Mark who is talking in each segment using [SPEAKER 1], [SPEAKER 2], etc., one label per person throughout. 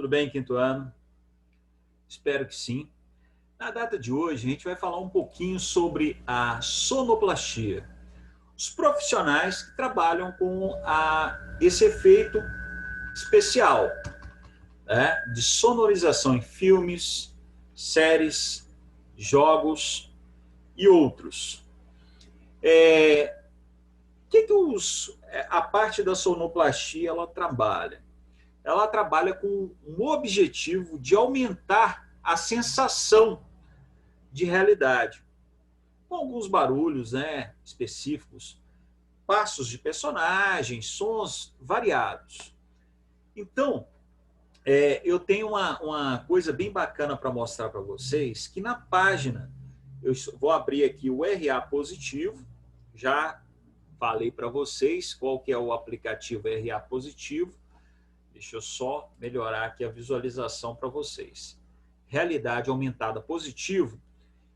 [SPEAKER 1] Tudo bem, quinto ano? Espero que sim. Na data de hoje, a gente vai falar um pouquinho sobre a sonoplastia. Os profissionais que trabalham com esse efeito especial, né, de sonorização em filmes, séries, jogos e outros. A parte da sonoplastia ela trabalha? Ela trabalha com um objetivo de aumentar a sensação de realidade, com alguns barulhos, né, específicos, passos de personagens, sons variados. Então, eu tenho uma coisa bem bacana para mostrar para vocês, que na página, eu vou abrir aqui o RA Positivo, já falei para vocês qual que é o aplicativo RA Positivo. Deixa eu só melhorar aqui a visualização para vocês. Realidade aumentada positivo.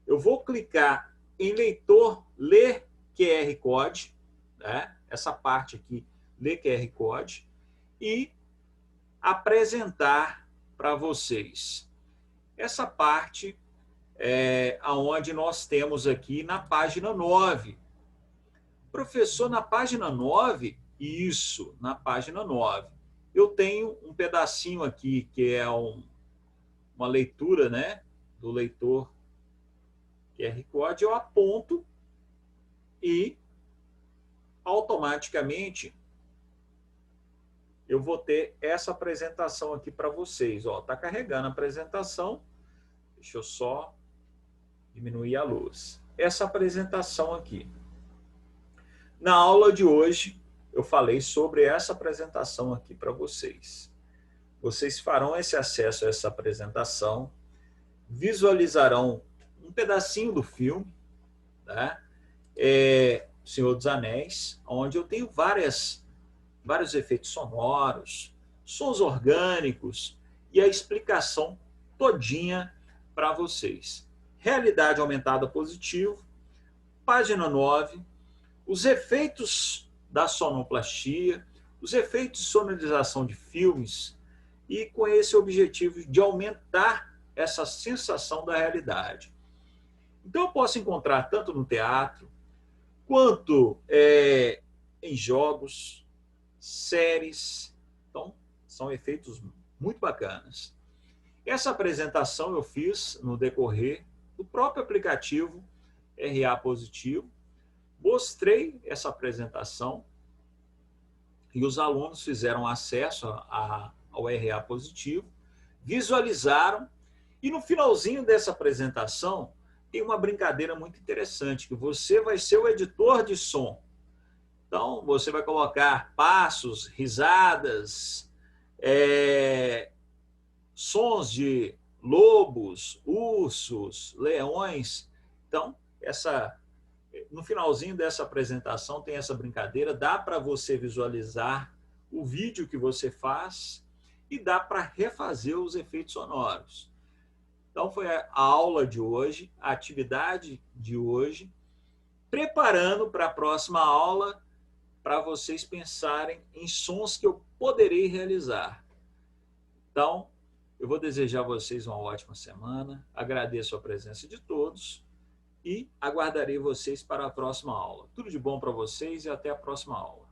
[SPEAKER 1] Eu vou clicar em leitor, ler QR Code, né? Essa parte aqui, ler QR Code, e apresentar para vocês. Essa parte é onde nós temos aqui na página 9. Professor, na página 9, isso, na página 9. Eu tenho um pedacinho aqui que é uma leitura, né, do leitor QR Code, eu aponto e automaticamente eu vou ter essa apresentação aqui para vocês. Está carregando a apresentação. Deixa eu só diminuir a luz. Essa apresentação aqui. Na aula de hoje, eu falei sobre essa apresentação aqui para vocês. Vocês farão esse acesso a essa apresentação, visualizarão um pedacinho do filme, né? Senhor dos Anéis, onde eu tenho vários efeitos sonoros, sons orgânicos e a explicação todinha para vocês. Realidade aumentada positivo, página 9, os efeitos da sonoplastia, os efeitos de sonorização de filmes, e com esse objetivo de aumentar essa sensação da realidade. Então eu posso encontrar tanto no teatro, quanto em jogos, séries. Então, são efeitos muito bacanas. Essa apresentação eu fiz no decorrer do próprio aplicativo RA Positivo. Mostrei essa apresentação e os alunos fizeram acesso ao RA Positivo, visualizaram, e no finalzinho dessa apresentação tem uma brincadeira muito interessante, que você vai ser o editor de som. Então, você vai colocar passos, risadas, sons de lobos, ursos, leões. Então, no finalzinho dessa apresentação tem essa brincadeira, dá para você visualizar o vídeo que você faz e dá para refazer os efeitos sonoros. Então foi a aula de hoje, a atividade de hoje, preparando para a próxima aula, para vocês pensarem em sons que eu poderei realizar. Então, eu vou desejar a vocês uma ótima semana, agradeço a presença de todos e aguardarei vocês para a próxima aula. Tudo de bom para vocês e até a próxima aula.